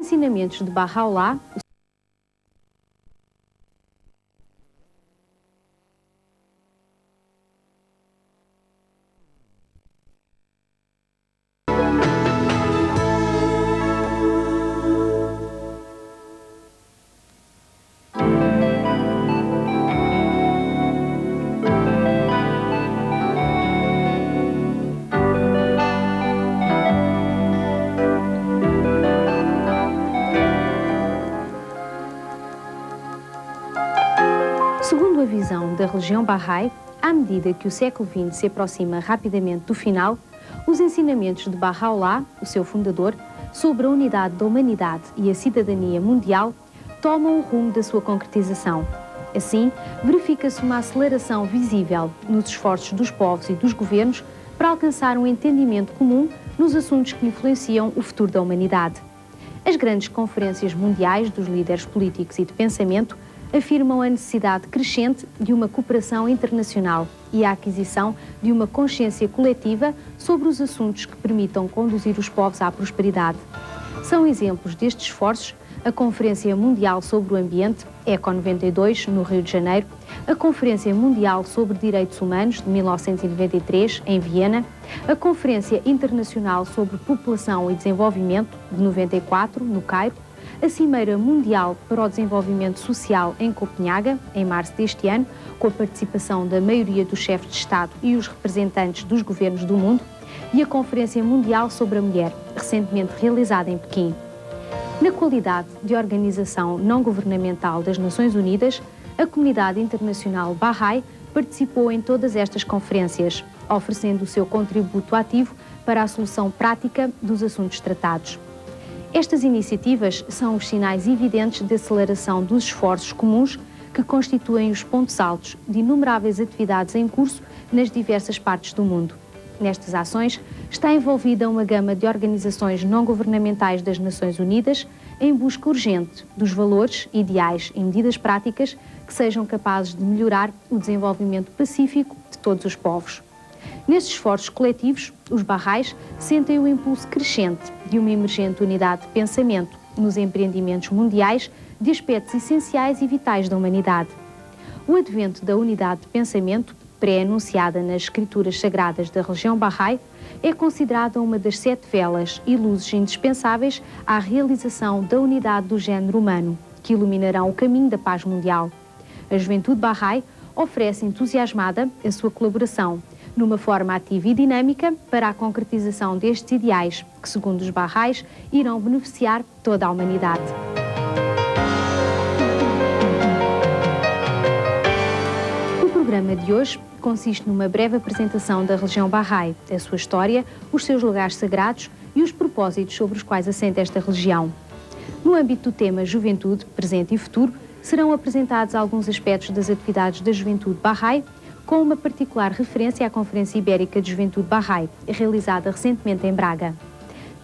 Ensinamentos de Bahá'u'lláh. Segundo a visão da religião Bahá'í, à medida que o século XX se aproxima rapidamente do final, os ensinamentos de Bahá'u'lláh, o seu fundador, sobre a unidade da humanidade e a cidadania mundial, tomam o rumo da sua concretização. Assim, verifica-se uma aceleração visível nos esforços dos povos e dos governos para alcançar um entendimento comum nos assuntos que influenciam o futuro da humanidade. As grandes conferências mundiais dos líderes políticos e de pensamento afirmam a necessidade crescente de uma cooperação internacional e a aquisição de uma consciência coletiva sobre os assuntos que permitam conduzir os povos à prosperidade. São exemplos destes esforços a Conferência Mundial sobre o Ambiente, ECO 92, no Rio de Janeiro, a Conferência Mundial sobre Direitos Humanos, de 1993, em Viena, a Conferência Internacional sobre População e Desenvolvimento, de 94, no Cairo, a Cimeira Mundial para o Desenvolvimento Social em Copenhaga, em março deste ano, com a participação da maioria dos chefes de Estado e os representantes dos governos do mundo, e a Conferência Mundial sobre a Mulher, recentemente realizada em Pequim. Na qualidade de organização não-governamental das Nações Unidas, a comunidade internacional Bahá'í participou em todas estas conferências, oferecendo o seu contributo ativo para a solução prática dos assuntos tratados. Estas iniciativas são os sinais evidentes de aceleração dos esforços comuns que constituem os pontos altos de inumeráveis atividades em curso nas diversas partes do mundo. Nestas ações está envolvida uma gama de organizações não-governamentais das Nações Unidas em busca urgente dos valores, ideais e medidas práticas que sejam capazes de melhorar o desenvolvimento pacífico de todos os povos. Nestes esforços coletivos, os Bahá'ís sentem o impulso crescente de uma emergente unidade de pensamento nos empreendimentos mundiais de aspectos essenciais e vitais da humanidade. O advento da unidade de pensamento, pré-anunciada nas escrituras sagradas da religião Bahá'í, é considerada uma das 7 velas e luzes indispensáveis à realização da unidade do género humano, que iluminarão o caminho da paz mundial. A juventude Bahá'í oferece entusiasmada a sua colaboração, numa forma ativa e dinâmica para a concretização destes ideais, que, segundo os Bahá'ís, irão beneficiar toda a humanidade. O programa de hoje consiste numa breve apresentação da religião Bahá'í, a sua história, os seus lugares sagrados e os propósitos sobre os quais assenta esta religião. No âmbito do tema Juventude, Presente e Futuro, serão apresentados alguns aspectos das atividades da juventude Bahá'í, com uma particular referência à Conferência Ibérica de Juventude Bahá'í, realizada recentemente em Braga.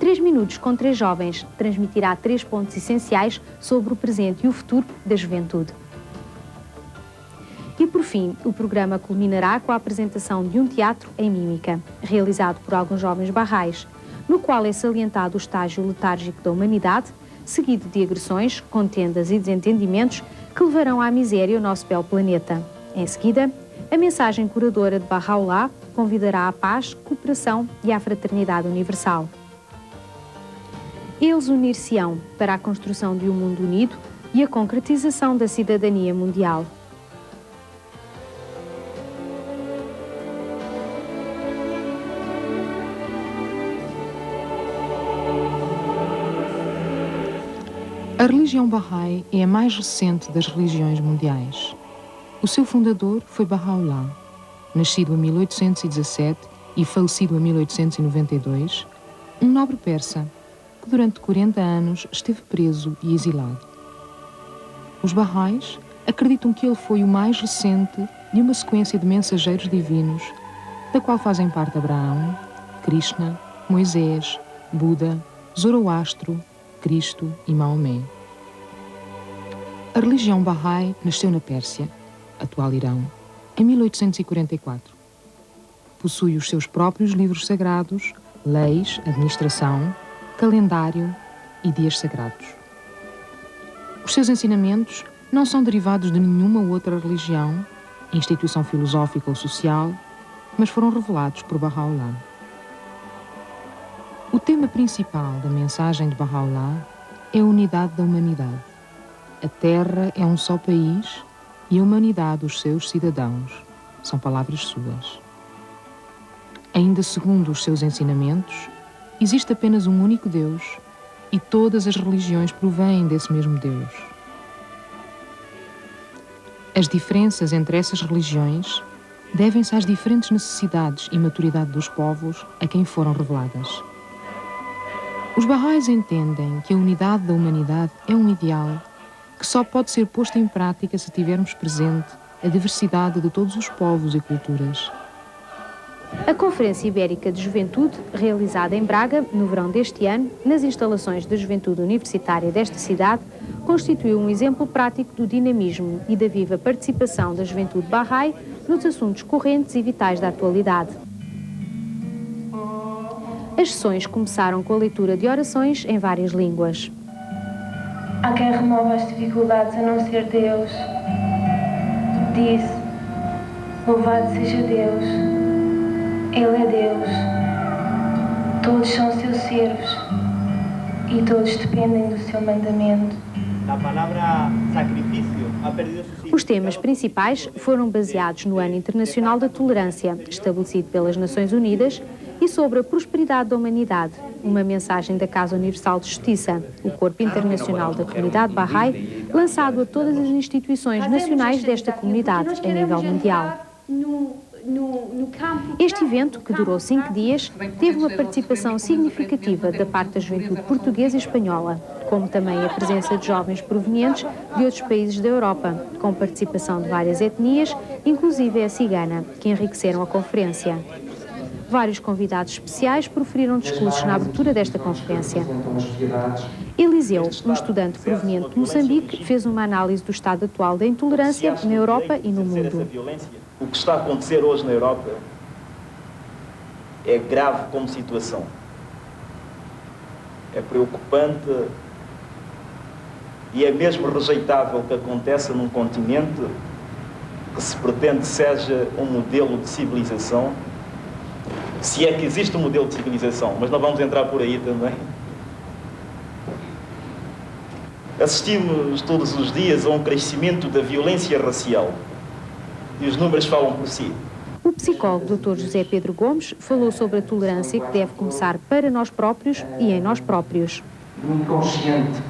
3 minutos com 3 jovens transmitirá 3 pontos essenciais sobre o presente e o futuro da juventude. E por fim, o programa culminará com a apresentação de um teatro em mímica, realizado por alguns jovens Bahá'ís, no qual é salientado o estágio letárgico da humanidade, seguido de agressões, contendas e desentendimentos que levarão à miséria o nosso belo planeta. Em seguida, a mensagem curadora de Bahá'u'lláh convidará à paz, cooperação e à fraternidade universal. Eles unir-se-ão para a construção de um mundo unido e a concretização da cidadania mundial. A religião Bahá'í é a mais recente das religiões mundiais. O seu fundador foi Bahá'u'lláh, nascido em 1817 e falecido em 1892, um nobre persa que durante 40 anos esteve preso e exilado. Os Bahá'ís acreditam que ele foi o mais recente de uma sequência de mensageiros divinos, da qual fazem parte Abraão, Krishna, Moisés, Buda, Zoroastro, Cristo e Maomé. A religião Bahá'í nasceu na Pérsia, atual Irão, em 1844. Possui os seus próprios livros sagrados, leis, administração, calendário, e dias sagrados. Os seus ensinamentos não são derivados de nenhuma outra religião, instituição filosófica ou social, mas foram revelados por Baha'u'lláh. O tema principal da mensagem de Baha'u'lláh é a unidade da humanidade. A Terra é um só país e a humanidade os seus cidadãos. São palavras suas. Ainda segundo os seus ensinamentos, existe apenas um único Deus e todas as religiões provêm desse mesmo Deus. As diferenças entre essas religiões devem-se às diferentes necessidades e maturidade dos povos a quem foram reveladas. Os Bahá'ís entendem que a unidade da humanidade é um ideal que só pode ser posto em prática se tivermos presente a diversidade de todos os povos e culturas. A Conferência Ibérica de Juventude, realizada em Braga, no verão deste ano, nas instalações da Juventude Universitária desta cidade, constituiu um exemplo prático do dinamismo e da viva participação da juventude Bahá'í nos assuntos correntes e vitais da atualidade. As sessões começaram com a leitura de orações em várias línguas. Há quem remova as dificuldades a não ser Deus. Disse: louvado seja Deus. Ele é Deus. Todos são seus servos e todos dependem do seu mandamento. A palavra sacrifício ha perdido su Os temas principais foram baseados no Ano Internacional da Tolerância, estabelecido pelas Nações Unidas, e sobre a prosperidade da humanidade, uma mensagem da Casa Universal de Justiça, o Corpo Internacional da Comunidade Bahá'í, lançado a todas as instituições nacionais desta comunidade a nível mundial. Este evento, que durou 5 dias, teve uma participação significativa da parte da juventude portuguesa e espanhola, como também a presença de jovens provenientes de outros países da Europa, com participação de várias etnias, inclusive a cigana, que enriqueceram a conferência. Vários convidados especiais proferiram discursos na abertura desta conferência. Eliseu, um estudante proveniente de Moçambique, fez uma análise do estado atual da intolerância na Europa e no mundo. O que está a acontecer hoje na Europa é grave como situação. É preocupante e é mesmo rejeitável que aconteça num continente que se pretende seja um modelo de civilização, se é que existe um modelo de civilização, mas não vamos entrar por aí também. Assistimos todos os dias a um crescimento da violência racial e os números falam por si. O psicólogo Dr. José Pedro Gomes falou sobre a tolerância que deve começar para nós próprios e em nós próprios. O inconsciente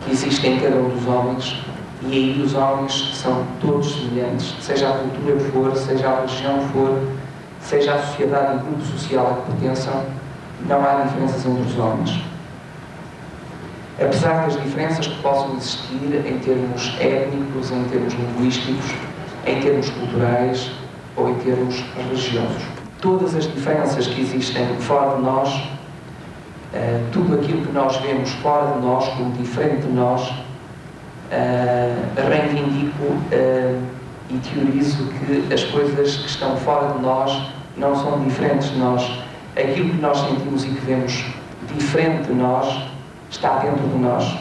que existe em cada um dos homens, e aí os homens são todos semelhantes, seja a cultura que for, seja a religião que for, seja a sociedade e o grupo social a que pertençam, não há diferenças entre os homens. Apesar das diferenças que possam existir em termos étnicos, em termos linguísticos, em termos culturais ou em termos religiosos. Todas as diferenças que existem fora de nós, tudo aquilo que nós vemos fora de nós como diferente de nós, reivindico e teorizo que as coisas que estão fora de nós não são diferentes de nós. Aquilo que nós sentimos e que vemos diferente de nós está dentro de nós.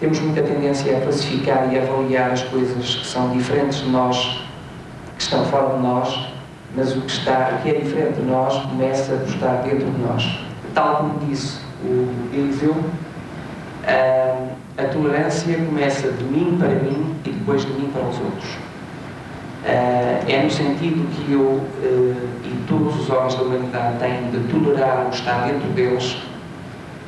Temos muita tendência a classificar e a avaliar as coisas que são diferentes de nós, que estão fora de nós, mas o que é diferente de nós começa por estar dentro de nós. Tal como disse o Eliseu, a tolerância começa de mim para mim e depois de mim para os outros. É no sentido que eu e todos os homens da humanidade têm de tolerar o que está dentro deles,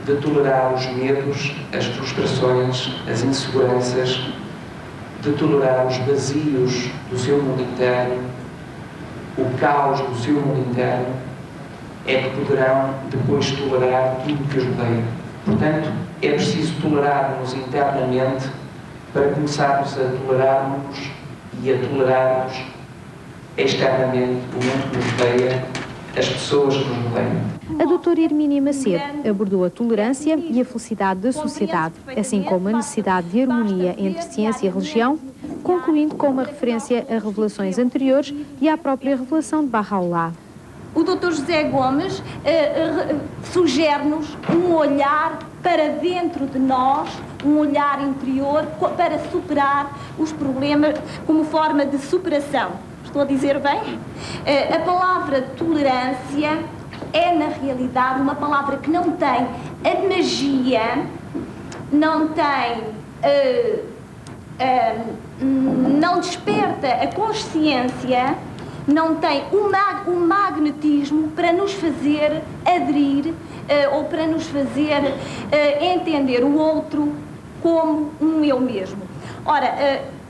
de tolerar os medos, as frustrações, as inseguranças, de tolerar os vazios do seu mundo interno, o caos do seu mundo interno, é que poderão depois tolerar tudo o que os rodeia. Portanto, é preciso tolerar-nos internamente para começarmos a tolerar-nos e a tolerarmos externamente o mundo que nos rodeia, as pessoas que nos rodeiam. A doutora Hermínia Macedo abordou a tolerância e a felicidade da sociedade, assim como a necessidade de harmonia entre ciência e religião, concluindo com uma referência a revelações anteriores e à própria revelação de Baha'u'lláh. o Dr. José Gomes sugere-nos um olhar para dentro de nós, um olhar interior para superar os problemas como forma de superação. Estou a dizer bem? A palavra tolerância é, na realidade, uma palavra que não tem a magia, não tem... não desperta a consciência, não tem o magnetismo para nos fazer aderir ou para nos fazer entender o outro como um eu mesmo. Ora,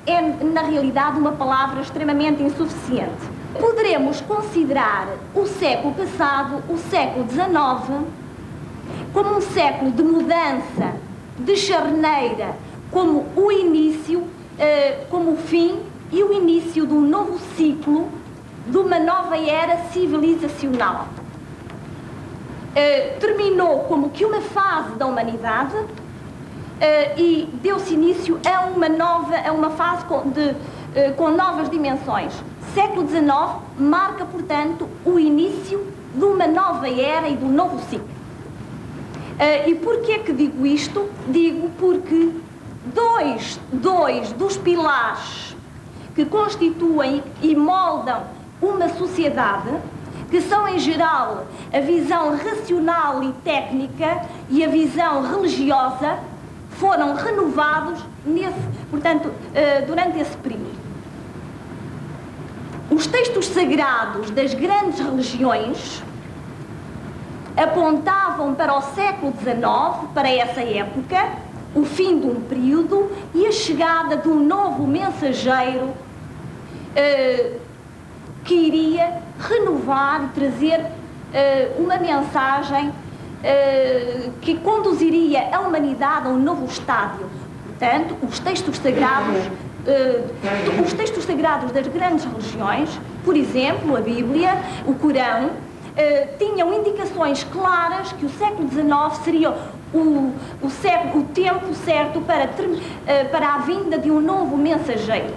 é na realidade uma palavra extremamente insuficiente. Poderemos considerar o século passado, o século XIX, como um século de mudança, de charneira, como o início, como o fim e o início de um novo ciclo, de uma nova era civilizacional. Terminou como que uma fase da humanidade e deu-se início a uma fase com novas dimensões. Século XIX marca, portanto, o início de uma nova era e de um novo ciclo. E porquê que digo isto? Digo porque dois dos pilares que constituem e moldam uma sociedade, que são em geral a visão racional e técnica e a visão religiosa, foram renovados durante esse período. Os textos sagrados das grandes religiões apontavam para o século XIX, para essa época, o fim de um período e a chegada de um novo mensageiro que iria renovar e trazer uma mensagem que conduziria a humanidade a um novo estádio. Portanto, os textos sagrados das grandes religiões, por exemplo, a Bíblia, o Corão, tinham indicações claras que o século XIX seria o tempo certo para a vinda de um novo mensageiro.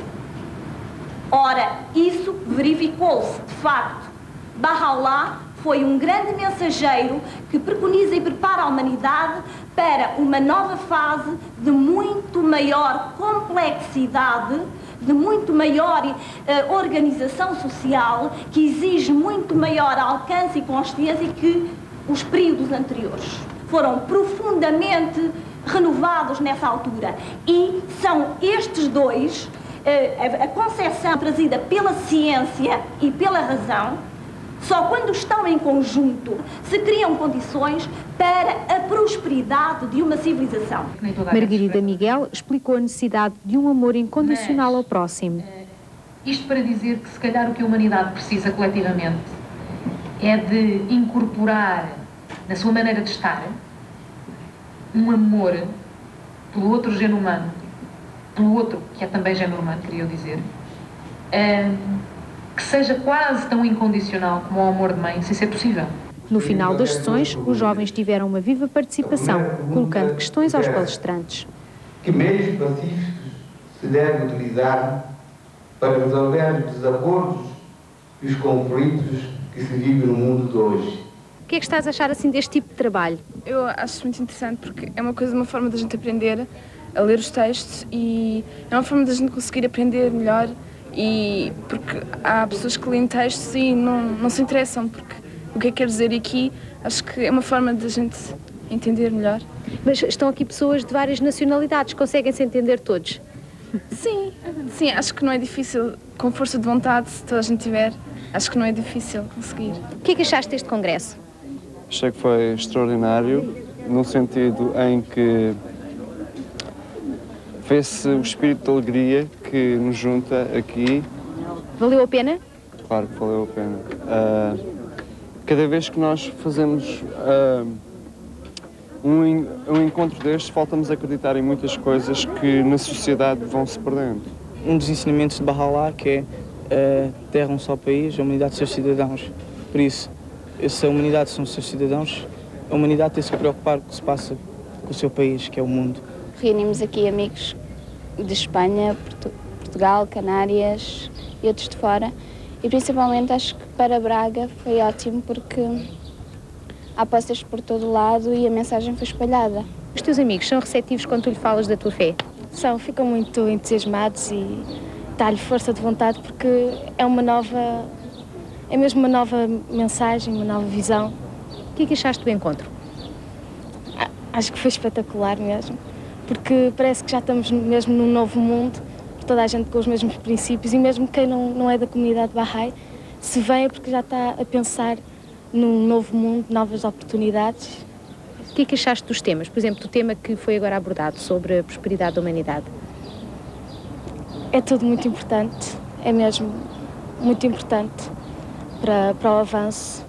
Ora, isso verificou-se, de facto. Baha'u'lláh foi um grande mensageiro que preconiza e prepara a humanidade para uma nova fase de muito maior complexidade, de muito maior organização social, que exige muito maior alcance e consciência que os períodos anteriores. Foram profundamente renovados nessa altura. E são estes dois, a concepção trazida pela ciência e pela razão, só quando estão em conjunto se criam condições para a prosperidade de uma civilização. Margarida Miguel explicou a necessidade de um amor incondicional ao próximo. Isto para dizer que se calhar o que a humanidade precisa coletivamente é de incorporar na sua maneira de estar um amor pelo outro género humano, pelo outro que é também género humano, queria eu dizer, que seja quase tão incondicional como o amor de mãe, se isso é possível. No final das sessões, os jovens tiveram uma viva participação, colocando questões aos palestrantes. Que meios pacíficos se devem utilizar para resolver os desacordos e os conflitos que se vivem no mundo de hoje? O que é que estás a achar assim deste tipo de trabalho? Eu acho muito interessante porque é uma forma da gente aprender a ler os textos e é uma forma da gente conseguir aprender melhor, e porque há pessoas que leem textos e não se interessam porque o que é que quer dizer aqui. Acho que é uma forma da gente entender melhor. Mas estão aqui pessoas de várias nacionalidades, conseguem-se entender todos? Sim, acho que não é difícil, com força de vontade, se toda a gente tiver, acho que não é difícil conseguir. O que é que achaste deste congresso? Achei que foi extraordinário, no sentido em que vê-se o espírito de alegria que nos junta aqui. Valeu a pena? Claro que valeu a pena. Cada vez que nós fazemos um encontro destes, falta-nos acreditar em muitas coisas que na sociedade vão-se perdendo. Um dos ensinamentos de Baha'u'lláh que é terra um só país, a humanidade seus cidadãos. Por isso, se a humanidade são seus cidadãos, a humanidade tem de se preocupar com o que se passa com o seu país, que é o mundo. Reunimos aqui amigos de Espanha, Portugal, Canárias e outros de fora E principalmente acho que para Braga foi ótimo porque há posters por todo lado e a mensagem foi espalhada. Os teus amigos são receptivos quando tu lhe falas da tua fé? Ficam muito entusiasmados e dá-lhe força de vontade porque é mesmo uma nova mensagem, uma nova visão. O que é que achaste do encontro? Acho que foi espetacular mesmo, porque parece que já estamos mesmo num novo mundo, toda a gente com os mesmos princípios e mesmo quem não é da comunidade Bahá'í, se vem é porque já está a pensar num novo mundo, novas oportunidades. O que é que achaste dos temas? Por exemplo, do tema que foi agora abordado sobre a prosperidade da humanidade. É tudo muito importante, é mesmo muito importante para o avanço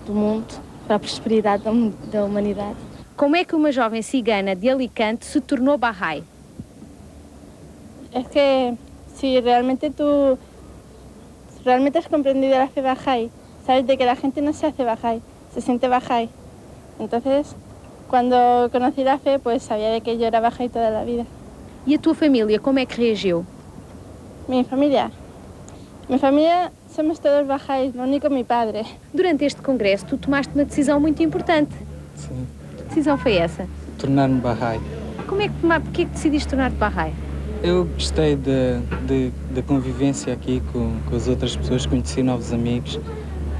do mundo, para a prosperidade da humanidade. Como é que uma jovem cigana de Alicante se tornou Bahá'í? Es que si realmente has comprendido la fe Bahá'í, sabes de que la gente no se hace Bahá'í, se siente Bahá'í. Entonces, cuando conocí la fe, pues sabía de que yo era Bahá'í toda la vida. E a tua família, como é que reagiu? Mi familia somos todos Bahá'ís, lo único mi padre. Durante este congresso, tu tomaste uma decisão muito importante. Sim. Que decisão foi essa? Tornar-me Bahá'í. Porquê é que decidiste tornar-te Bahá'í? Eu gostei da convivência aqui com as outras pessoas, conheci novos amigos.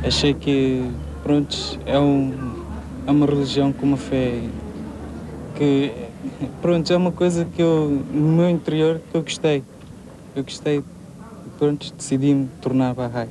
Achei que, pronto, é uma religião com uma fé que, pronto, é uma coisa que no meu interior, que eu gostei. Pronto, decidi-me tornar Bahá'í.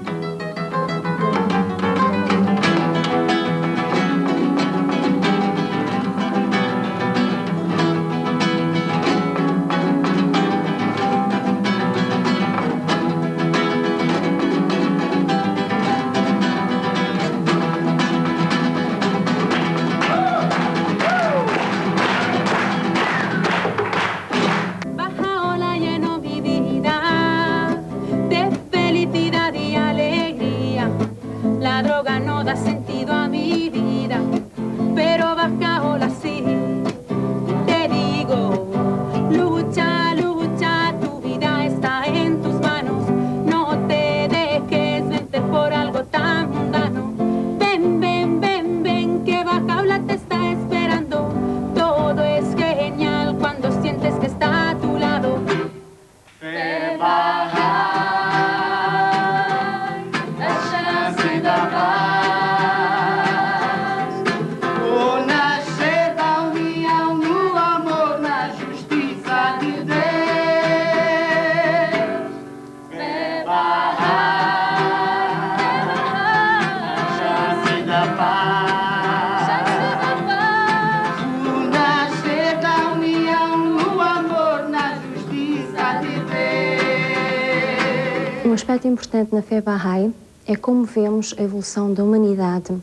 Um aspecto importante na fé Bahá'í é como vemos a evolução da humanidade.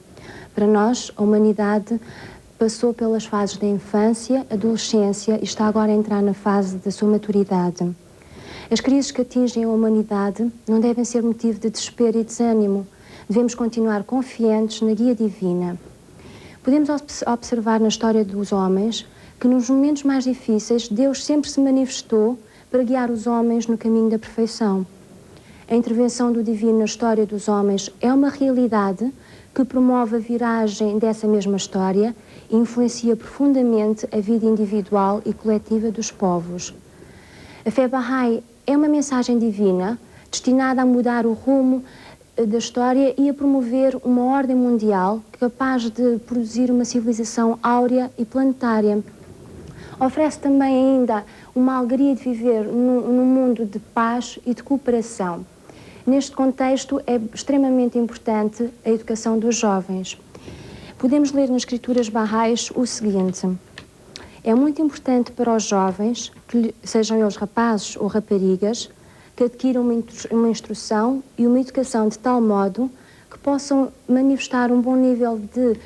Para nós, a humanidade passou pelas fases da infância, adolescência e está agora a entrar na fase da sua maturidade. As crises que atingem a humanidade não devem ser motivo de desespero e desânimo. Devemos continuar confiantes na guia divina. Podemos observar na história dos homens que nos momentos mais difíceis Deus sempre se manifestou para guiar os homens no caminho da perfeição. A intervenção do divino na história dos homens é uma realidade que promove a viragem dessa mesma história e influencia profundamente a vida individual e coletiva dos povos. A fé Bahá'í é uma mensagem divina destinada a mudar o rumo da história e a promover uma ordem mundial capaz de produzir uma civilização áurea e planetária. Oferece também ainda uma alegria de viver num mundo de paz e de cooperação. Neste contexto, é extremamente importante a educação dos jovens. Podemos ler nas escrituras Bahá'ís o seguinte: é muito importante para os jovens, que sejam eles rapazes ou raparigas, que adquiram uma instrução e uma educação de tal modo que possam manifestar um bom nível de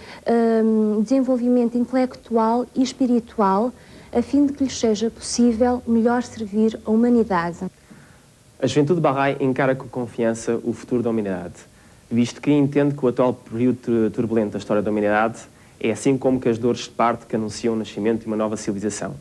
desenvolvimento intelectual e espiritual, a fim de que lhes seja possível melhor servir a humanidade. A juventude Bahá'í encara com confiança o futuro da humanidade, visto que entende que o atual período turbulento da história da humanidade é assim como que as dores de parto que anunciam o nascimento de uma nova civilização.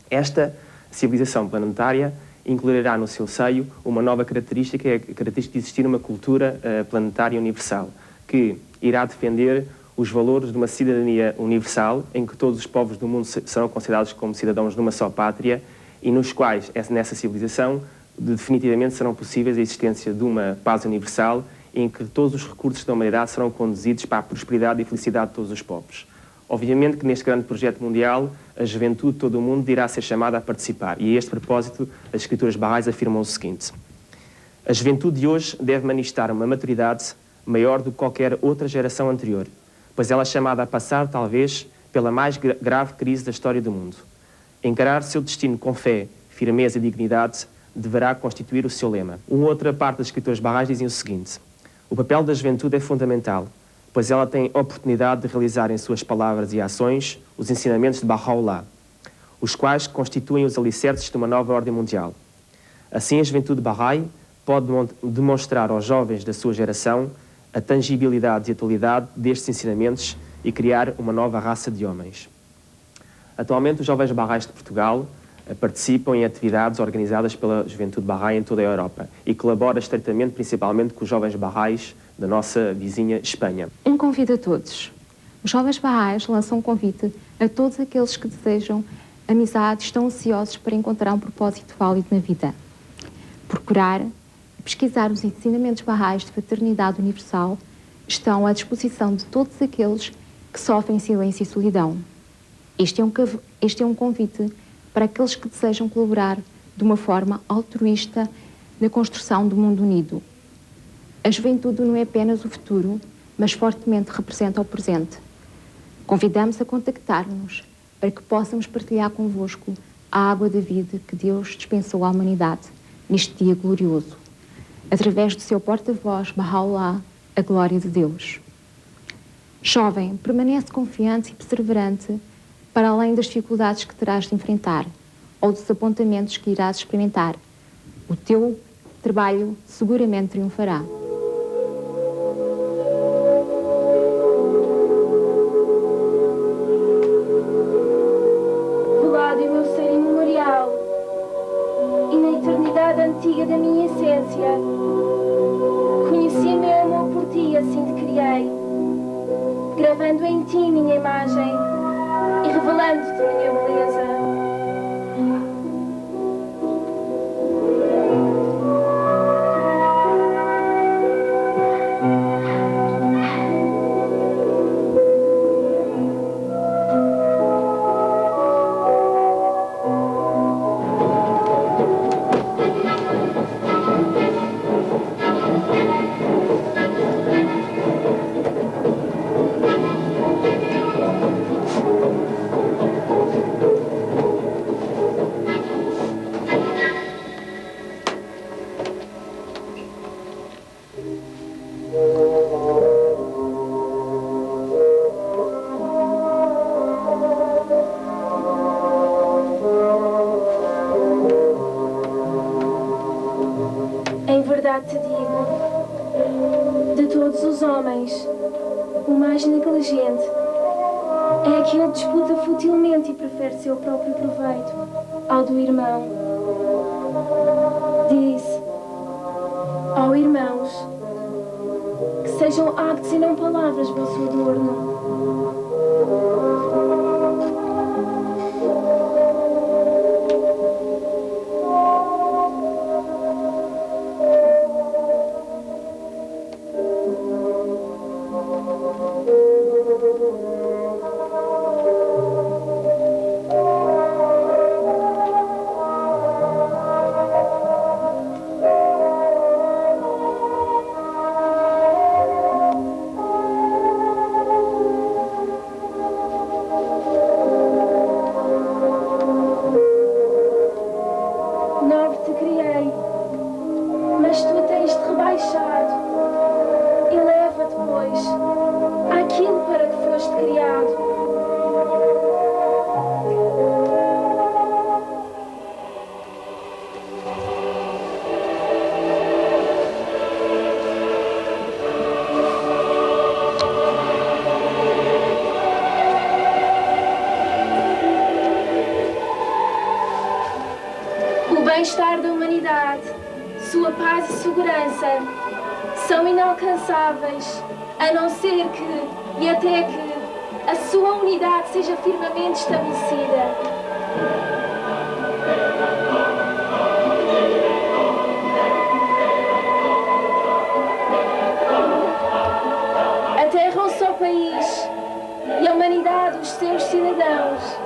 Esta civilização planetária incluirá no seu seio uma nova característica, que é a característica de existir uma cultura planetária universal, que irá defender os valores de uma cidadania universal, em que todos os povos do mundo serão considerados como cidadãos numa só pátria, e nos quais, nessa civilização, definitivamente serão possíveis a existência de uma paz universal, em que todos os recursos da humanidade serão conduzidos para a prosperidade e felicidade de todos os povos. Obviamente que neste grande projeto mundial, a juventude de todo o mundo irá ser chamada a participar. E a este propósito, as escrituras Bahais afirmam o seguinte: a juventude de hoje deve manifestar uma maturidade maior do que qualquer outra geração anterior, pois ela é chamada a passar, talvez, pela mais grave crise da história do mundo. Encarar seu destino com fé, firmeza e dignidade deverá constituir o seu lema. Uma outra parte das escrituras Bahais dizem o seguinte: o papel da juventude é fundamental, pois ela tem a oportunidade de realizar em suas palavras e ações os ensinamentos de Baha'u'lláh, os quais constituem os alicerces de uma nova ordem mundial. Assim, a juventude Bahá'í pode demonstrar aos jovens da sua geração a tangibilidade e atualidade destes ensinamentos e criar uma nova raça de homens. Atualmente, os jovens Bahá'ís de Portugal participam em atividades organizadas pela juventude Bahá'í em toda a Europa e colabora estreitamente, principalmente, com os jovens Bahá'ís da nossa vizinha Espanha. Um convite a todos. Os jovens Bahá'ís lançam um convite a todos aqueles que desejam amizade e estão ansiosos para encontrar um propósito válido na vida. Procurar e pesquisar os ensinamentos Bahá'ís de fraternidade universal estão à disposição de todos aqueles que sofrem silêncio e solidão. Este é um convite para aqueles que desejam colaborar de uma forma altruísta na construção do mundo unido. A juventude não é apenas o futuro, mas fortemente representa o presente. Convidamos a contactar-nos para que possamos partilhar convosco a água da vida que Deus dispensou à humanidade neste dia glorioso, através do seu porta-voz, Baha'u'lláh, a glória de Deus. Jovem, permanece confiante e perseverante para além das dificuldades que terás de enfrentar ou dos apontamentos que irás experimentar. O teu trabalho seguramente triunfará. Velado em meu ser imemorial e na eternidade antiga da minha essência, conheci meu amor por ti, assim te criei, gravando em ti minha imagem e revelando-te minha beleza. Te digo, de todos os homens, o mais negligente é aquele que disputa futilmente e prefere seu próprio proveito ao do irmão. Diz, ó irmãos, que sejam actos e não palavras vosso adorno. bem-estar da humanidade, sua paz e segurança são inalcançáveis, a não ser que, e até que, a sua unidade seja firmemente estabelecida. A terra é um só país e a humanidade os seus cidadãos.